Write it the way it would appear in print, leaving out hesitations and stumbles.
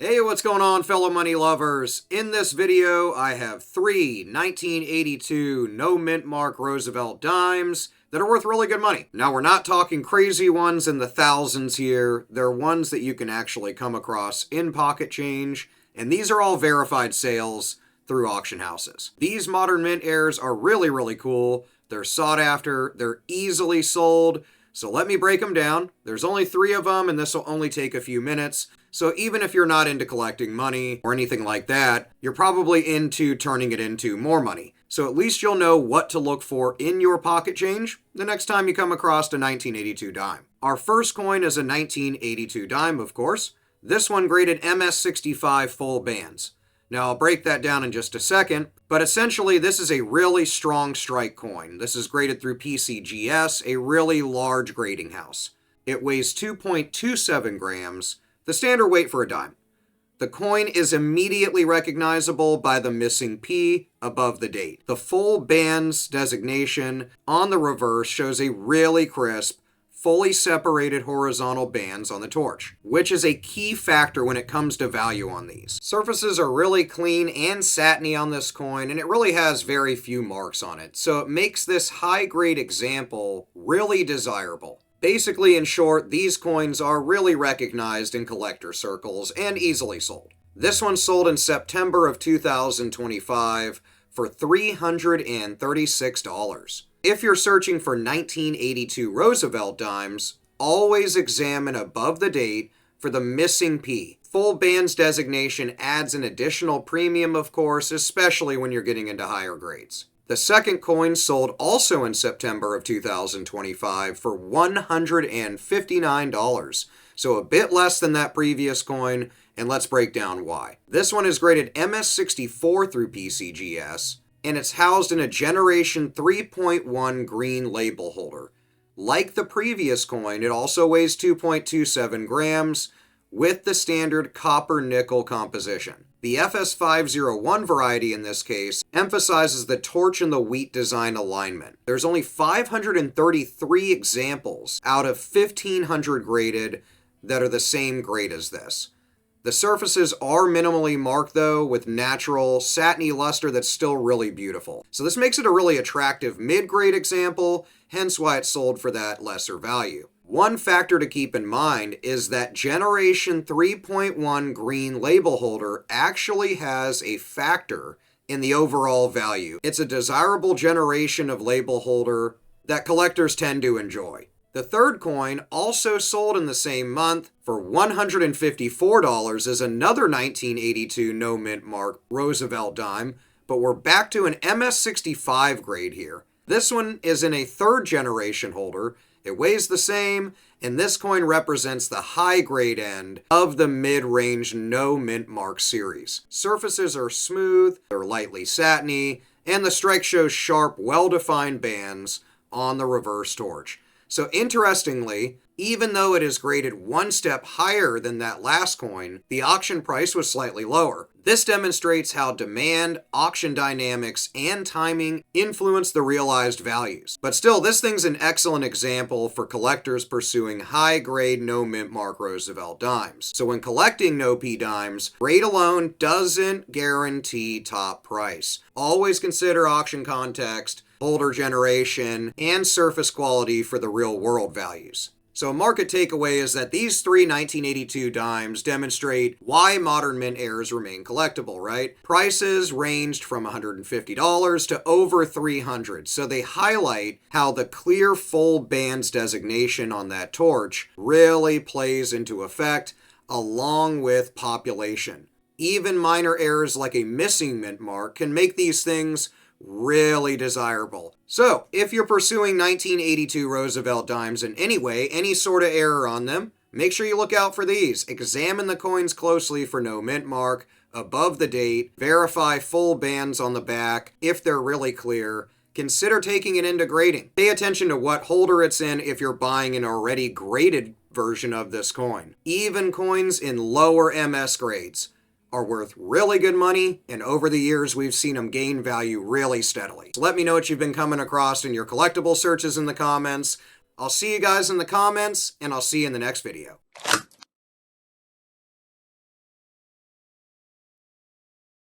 Hey, what's going on, fellow money lovers? In this video, I have three 1982 no Mintmark Roosevelt dimes that are worth really good money. Now, we're not talking crazy ones in the thousands here. They're ones that you can actually come across in pocket change, and these are all verified sales through auction houses. These modern mint heirs are really cool. They're sought after, they're easily sold. So let me break them down. There's only three of them, and this will only take a few minutes. So even if you're not into collecting money or anything like that, you're probably into turning it into more money. So at least you'll know what to look for in your pocket change the next time you come across a 1982 dime. Our first coin is a 1982 dime, of course. This one graded MS65 full bands. Now, I'll break that down in just a second, but essentially this is a really strong strike coin. This is graded through PCGS, a really large grading house. It weighs 2.27 grams, the standard weight for a dime. The coin is immediately recognizable by the missing P above the date. The full bands designation on the reverse shows a really crisp, fully separated horizontal bands on the torch, which is a key factor when it comes to value on these. Surfaces are really clean and satiny on this coin, and it really has very few marks on it, so it makes this high-grade example really desirable. Basically, in short, these coins are really recognized in collector circles and easily sold. This one sold in September of 2025 for $336. If you're searching for 1982 Roosevelt dimes, always examine above the date for the missing P. Full bands designation adds an additional premium, of course, especially when you're getting into higher grades. The second coin sold also in September of 2025 for $159, so a bit less than that previous coin, and let's break down why. This one is graded MS64 through PCGS, and it's housed in a Generation 3.1 green label holder. Like the previous coin, it also weighs 2.27 grams with the standard copper-nickel composition. The FS501 variety in this case emphasizes the torch and the wheat design alignment. There's only 533 examples out of 1,500 graded that are the same grade as this. The surfaces are minimally marked though, with natural, satiny luster that's still really beautiful. So this makes it a really attractive mid-grade example, hence why it's sold for that lesser value. One factor to keep in mind is that Generation 3.1 green label holder actually has a factor in the overall value. It's a desirable generation of label holder that collectors tend to enjoy. The third coin, also sold in the same month for $154, is another 1982 no Mintmark Roosevelt dime, but we're back to an MS65 grade here. This one is in a third generation holder. It weighs the same, and this coin represents the high grade end of the mid-range no Mintmark series. Surfaces are smooth, they're lightly satiny, and the strike shows sharp, well-defined bands on the reverse torch. So interestingly, even though it is graded one step higher than that last coin, the auction price was slightly lower. This demonstrates how demand, auction dynamics, and timing influence the realized values. But still, this thing's an excellent example for collectors pursuing high-grade no Mintmark Roosevelt dimes. So when collecting no P dimes, grade alone doesn't guarantee top price. Always consider auction context, holder generation, and surface quality for the real-world values. So a market takeaway is that these three 1982 dimes demonstrate why modern mint heirs remain collectible, right? Prices ranged from $150 to over $300, so they highlight how the clear full bands designation on that torch really plays into effect along with population. Even minor errors like a missing mint mark can make these things really desirable. So, if you're pursuing 1982 Roosevelt dimes in any way, any sort of error on them, make sure you look out for these. Examine the coins closely for no mint mark, above the date, verify full bands on the back if they're really clear. Consider taking it into grading. Pay attention to what holder it's in if you're buying an already graded version of this coin. Even coins in lower MS grades are worth really good money, and over the years we've seen them gain value really steadily. So let me know what you've been coming across in your collectible searches in the comments. I'll see you guys in the comments, and I'll see you in the next video.